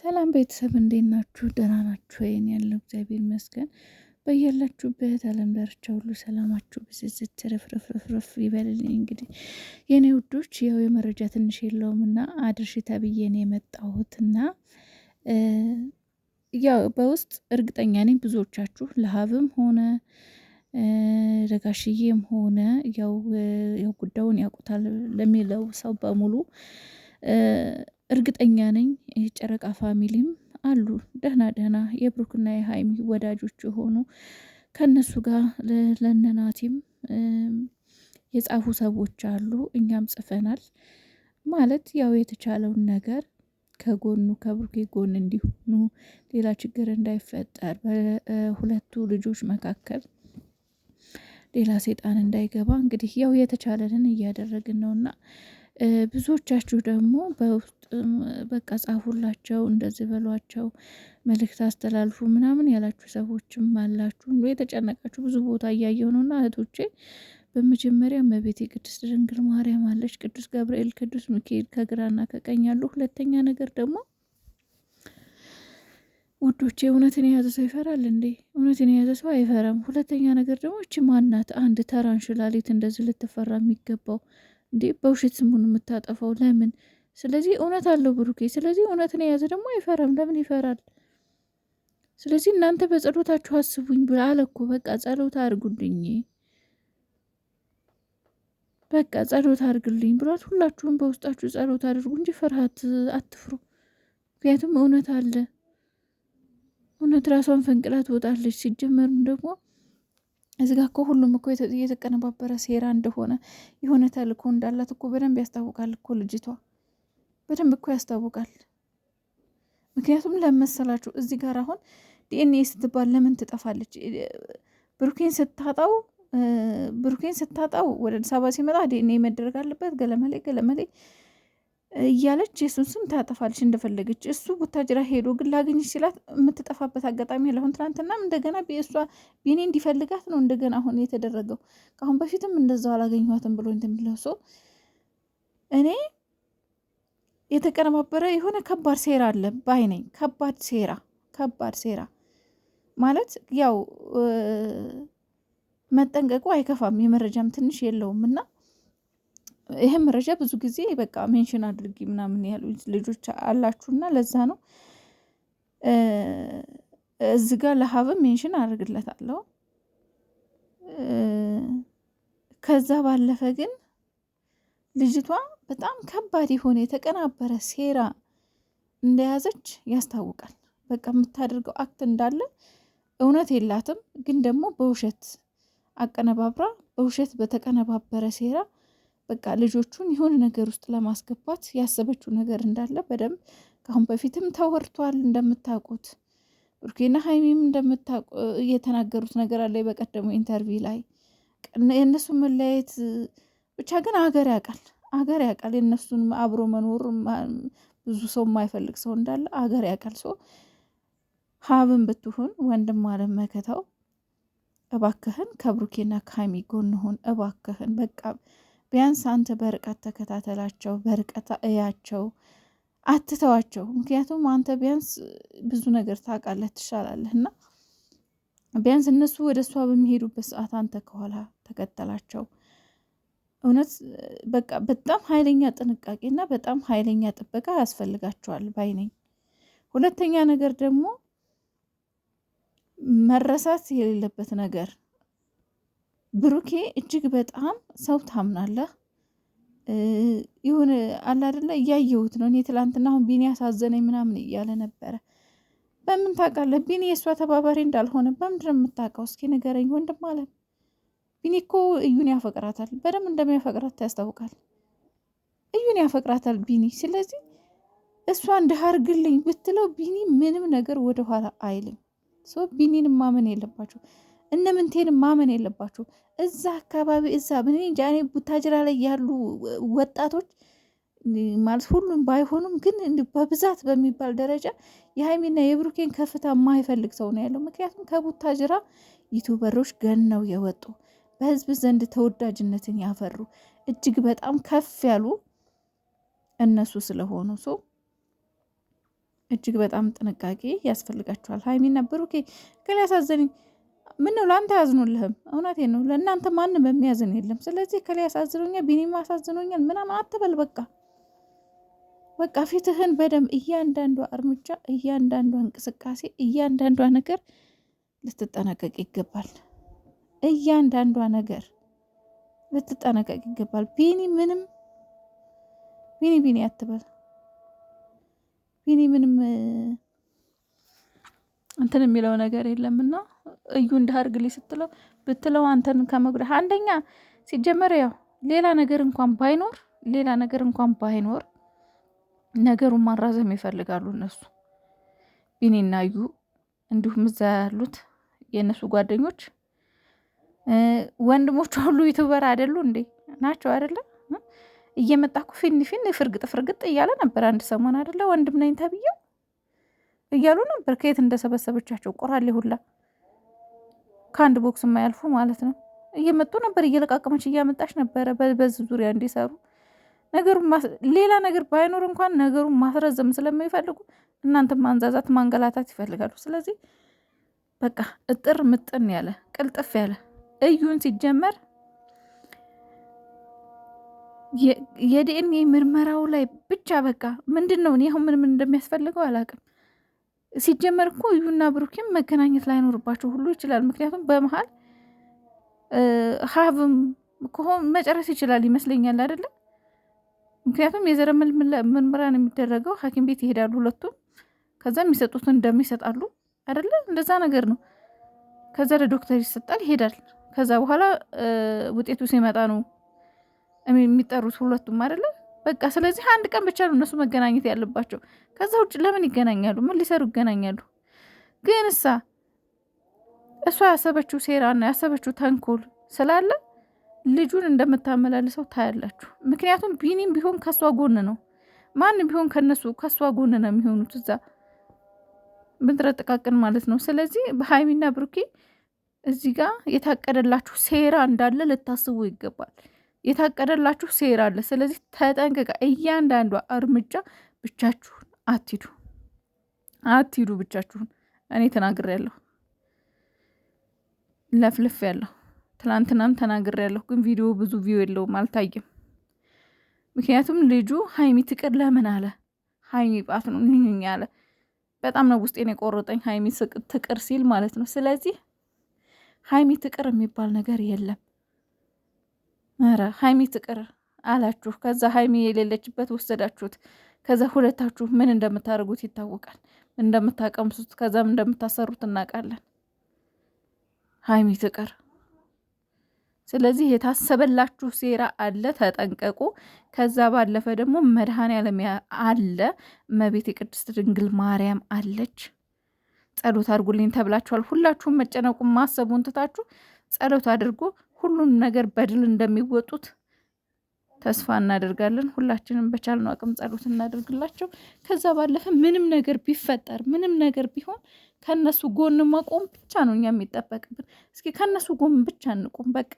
ሰላም ቤተሰብ እንዴት ናችሁ? ደህና ናችሁ ወይ? እኔ ያለው እግዚአብሔር ይመስገን። በያላችሁበት ዓለም ዳርቻ ሁሉ ሰላማችሁ ብዝዝት ትርፍርፍርፍ ይበልልኝ። እንግዲህ የኔ ውዶች ያው የመረጃ ትንሽ የለውም እና አድርሽ ተብዬ ነው የመጣሁትና ያው በውስጥ እርግጠኛ ነኝ ብዙዎቻችሁ ለሀብም ሆነ ለጋሽዬም ሆነ ያው ጉዳዩን ያውቁታል ለሚለው ሰው በሙሉ እርግጠኛ ነኝ የጨረቃ ፋሚሊም አሉ ደህና ደህና የብሩክና የሀይሚ ወዳጆች የሆኑ ከነሱ ጋር ለነናቲም የጻፉ ሰዎች አሉ። እኛም ጽፈናል ማለት ያው የተቻለውን ነገር ከጎኑ ከብሩኬ ጎን እንዲሆኑ ሌላ ችግር እንዳይፈጠር በሁለቱ ልጆች መካከል ሌላ ሰይጣን እንዳይገባ እንግዲህ ያው የተቻለንን እያደረግን ነውና ብዙዎቻችሁ ደግሞ በውስጥ በቃ ጻፉላቸው እንደዚህ በሏቸው መልእክት አስተላልፉ ምናምን ያላችሁ ሰዎችም አላችሁ። የተጨነቃችሁ ብዙ ቦታ እያየሁ ነውና እህቶቼ በመጀመሪያ እመቤቴ ቅድስት ድንግል ማርያም አለች፣ ቅዱስ ገብርኤል፣ ቅዱስ ሚካኤል ከግራና ከቀኝ ያሉ። ሁለተኛ ነገር ደግሞ ውዶቼ እውነትን የያዘ ሰው ይፈራል እንዴ? እውነትን የያዘ ሰው አይፈራም። ሁለተኛ ነገር ደግሞ እቺ ማናት? አንድ ተራ እንሽላሊት እንደዚህ ልትፈራ የሚገባው እንዴ? በውሸት ስሙን የምታጠፋው ለምን? ስለዚህ እውነት አለው ብሩኬ። ስለዚህ እውነትን የያዘ ደግሞ አይፈራም። ለምን ይፈራል? ስለዚህ እናንተ በጸሎታችሁ አስቡኝ ብለ እኮ በቃ ጸሎት አድርጉልኝ፣ በቃ ጸሎት አድርግልኝ ብሏት፣ ሁላችሁም በውስጣችሁ ጸሎት አድርጉ እንጂ ፍርሃት አትፍሩ። ምክንያቱም እውነት አለ። እውነት ራሷን ፈንቅላ ትወጣለች። ሲጀመርም ደግሞ እዚህ ጋ እኮ ሁሉም እኮ የተቀነባበረ ሴራ እንደሆነ የሆነ ተልእኮ እንዳላት እኮ በደንብ ያስታውቃል እኮ ልጅቷ፣ በደንብ እኮ ያስታውቃል። ምክንያቱም ለመሰላችሁ እዚህ ጋር አሁን ዲኤንኤ ስትባል ለምን ትጠፋለች? ብሩኬን ስታጣው ወደ አዲስ አበባ ሲመጣ ዲኤንኤ መደረግ አለበት ገለመሌ ገለመሌ እያለች የሱን ስም ታጠፋለች እንደፈለገች። እሱ ቡታጅራ ሄዶ ግን ላገኝሽ ሲላት የምትጠፋበት አጋጣሚ ያለሁን ትናንትናም እንደገና እሷ ቢኔ እንዲፈልጋት ነው እንደገና አሁን የተደረገው። ከአሁን በፊትም እንደዛው አላገኘኋትም ብሎ እንደሚለው ሰው እኔ የተቀነባበረ የሆነ ከባድ ሴራ አለ ባይ ነኝ። ከባድ ሴራ ማለት ያው መጠንቀቁ አይከፋም። የመረጃም ትንሽ የለውም እና ይህም መረጃ ብዙ ጊዜ በቃ ሜንሽን አድርጊ ምናምን ያሉ ልጆች አላችሁና ለዛ ነው እዚህ ጋር ለሀብም ሜንሽን አድርግለታለሁ። ከዛ ባለፈ ግን ልጅቷ በጣም ከባድ የሆነ የተቀናበረ ሴራ እንደያዘች ያስታውቃል። በቃ የምታደርገው አክት እንዳለ እውነት የላትም፣ ግን ደግሞ በውሸት አቀነባብራ በውሸት በተቀነባበረ ሴራ በቃ ልጆቹን የሆነ ነገር ውስጥ ለማስገባት ያሰበችው ነገር እንዳለ በደንብ ከአሁን በፊትም ተወርቷል። እንደምታውቁት ብሩኬና ሀይሚም የተናገሩት ነገር አለ በቀደሙ ኢንተርቪው ላይ የእነሱ መለያየት ብቻ ግን አገር ያውቃል የእነሱን አብሮ መኖር ብዙ ሰው የማይፈልግ ሰው እንዳለ አገር ያውቃል። ሰው ሀብን ብትሆን ወንድም አለም መከታው እባክህን ከብሩኬና ከሀይሚ ጎን ሆን እባክህን። በቃ ቢያንስ አንተ በርቀት ተከታተላቸው፣ በርቀት እያቸው፣ አትተዋቸው። ምክንያቱም አንተ ቢያንስ ብዙ ነገር ታውቃለህ፣ ትሻላለህ እና ቢያንስ እነሱ ወደ እሷ በሚሄዱበት ሰዓት አንተ ከኋላ ተከተላቸው። እውነት በቃ በጣም ኃይለኛ ጥንቃቄና በጣም ኃይለኛ ጥበቃ ያስፈልጋቸዋል ባይ ነኝ። ሁለተኛ ነገር ደግሞ መረሳት የሌለበት ነገር ብሩኬ እጅግ በጣም ሰው ታምናለህ ይሁን አለ አይደለ? እያየሁት ነው እኔ ትላንትና አሁን ቢኒ ያሳዘነኝ ምናምን እያለ ነበረ። በምን ታውቃለህ? ቢኒ የእሷ ተባባሪ እንዳልሆነ በምንድን ነው የምታውቀው? እስኪ ንገረኝ ወንድም አለ። ቢኒ እኮ እዩን ያፈቅራታል፣ በደንብ እንደሚያፈቅራት ያስታውቃል። እዩን ያፈቅራታል ቢኒ። ስለዚህ እሷ እንዳርግልኝ ብትለው ቢኒ ምንም ነገር ወደኋላ አይልም። ሰው ቢኒን ማመን የለባችሁ፣ እነ ምንቴን ማመን የለባችሁ። እዛ አካባቢ እዛ ጃኔ ቡታጅራ ላይ ያሉ ወጣቶች ማለት ሁሉም ባይሆኑም ግን በብዛት በሚባል ደረጃ የሀይሚና የብሩኬን ከፍታ የማይፈልግ ሰው ነው ያለው። ምክንያቱም ከቡታጅራ ዩቱበሮች ገነው የወጡ በህዝብ ዘንድ ተወዳጅነትን ያፈሩ እጅግ በጣም ከፍ ያሉ እነሱ ስለሆኑ ሰው እጅግ በጣም ጥንቃቄ ያስፈልጋችኋል። ሀይሚና ብሩኬ ከላ ያሳዘነኝ ምን ነው ለአንተ ያዝኑልህም። እውነቴን ነው ለእናንተ ማንም የሚያዝን የለም። ስለዚህ ከላ ያሳዝኖኛል፣ ቢኒማ አሳዝኖኛል ምናምን አትበል። በቃ ፊትህን በደንብ እያንዳንዷ እርምጃ፣ እያንዳንዷ እንቅስቃሴ፣ እያንዳንዷ ነገር ልትጠነቀቅ ይገባል። እያንዳንዷ ነገር ልትጠነቀቅ ይገባል። ቢኒ አትበል። ቢኒ ምንም እንትን የሚለው ነገር የለምና እዩ እንዳርግልኝ ብትለው አንተን ከመጉዳት አንደኛ ሲጀመር ያው ሌላ ነገር እንኳን ባይኖር ነገሩን ማራዘም ይፈልጋሉ እነሱ ቢኒና እዩ፣ እንዲሁም እዛ ያሉት የእነሱ ጓደኞች ወንድሞቹ ሁሉ ዩቲዩበር አይደሉ እንዴ? ናቸው አይደለ? እየመጣኩ ፊን ፍርግጥ እያለ ነበር አንድ ሰሞን አይደለ? ወንድም ነኝ ተብዬው እያሉ ነበር። ከየት እንደሰበሰበቻቸው ቆራሌ ሁላ ከአንድ ቦክስ የማያልፉ ማለት ነው። እየመጡ ነበር፣ እየለቃቀመች እያመጣች ነበረ በዚህ ዙሪያ እንዲሰሩ ነገሩን ሌላ ነገር ባይኖር እንኳን ነገሩን ማስረዘም ስለማይፈልጉ እናንተ ማንዛዛት ማንገላታት ይፈልጋሉ። ስለዚህ በቃ እጥር ምጥን ያለ ቅልጥፍ ያለ እዩን ሲጀመር የዲኤንኤ ምርመራው ላይ ብቻ በቃ ምንድን ነው እኔ አሁን ምን እንደሚያስፈልገው አላውቅም። ሲጀመር እኮ እዩና ብሩኬም መገናኘት ላይኖርባቸው ሁሉ ይችላል። ምክንያቱም በመሀል ሀብም ከሆን መጨረስ ይችላል ይመስለኛል አይደለም። ምክንያቱም የዘረመል ምርመራን የሚደረገው ሐኪም ቤት ይሄዳሉ ሁለቱም። ከዛ የሚሰጡትን እንደሚሰጣሉ አይደለ? እንደዛ ነገር ነው። ከዛ ለዶክተር ይሰጣል ይሄዳል። ከዛ በኋላ ውጤቱ ሲመጣ ነው የሚጠሩት ሁለቱም አይደለ? በቃ ስለዚህ አንድ ቀን ብቻ ነው እነሱ መገናኘት ያለባቸው። ከዛ ውጭ ለምን ይገናኛሉ? ምን ሊሰሩ ይገናኛሉ? ግን እሷ ያሰበችው ሴራና ያሰበችው ተንኮል ስላለ ልጁን እንደምታመላልሰው ታያላችሁ። ምክንያቱም ቢኒም ቢሆን ከሷ ጎን ነው፣ ማንም ቢሆን ከሷ ጎን ነው የሚሆኑት እዛ ብንጥረጥቃቅን ማለት ነው። ስለዚህ በሀይሚና ብሩኬ እዚህ ጋር የታቀደላችሁ ሴራ እንዳለ ልታስቡ ይገባል። የታቀደላችሁ ሴራ አለ። ስለዚህ ተጠንቀቃ። እያንዳንዷ እርምጃ ብቻችሁን አትሂዱ ብቻችሁን። እኔ ተናግሬያለሁ፣ ለፍልፍ ያለሁ ትናንትናም ተናግሬያለሁ። ግን ቪዲዮ ብዙ የለውም አልታየም። ምክንያቱም ልጁ ሀይሚ ትቅር ለምን አለ፣ ሀይሚ ባት ነው አለ። በጣም ነው ውስጤን የቆረጠኝ ሀይሚ ትቅር ሲል ማለት ነው። ስለዚህ ሀይሚ ትቅር የሚባል ነገር የለም። ኧረ ሀይሚ ትቅር አላችሁ፣ ከዛ ሀይሚ የሌለችበት ወሰዳችሁት። ከዛ ሁለታችሁ ምን እንደምታደርጉት ይታወቃል፣ እንደምታቀምሱት፣ ከዛም እንደምታሰሩት እናውቃለን። ሀይሚ ትቅር። ስለዚህ የታሰበላችሁ ሴራ አለ፣ ተጠንቀቁ። ከዛ ባለፈ ደግሞ መድኃኔዓለም አለ፣ እመቤቴ ቅድስት ድንግል ማርያም አለች። ጸሎት አድርጉልኝ ተብላችኋል። ሁላችሁም መጨነቁን ማሰቡን ትታችሁ ጸሎት አድርጎ ሁሉም ነገር በድል እንደሚወጡት ተስፋ እናደርጋለን። ሁላችንም በቻልነው አቅም ጸሎት እናደርግላቸው። ከዛ ባለፈ ምንም ነገር ቢፈጠር ምንም ነገር ቢሆን ከነሱ ጎን መቆም ብቻ ነው እኛ የሚጠበቅብን። እስኪ ከነሱ ጎን ብቻ እንቆም በቃ።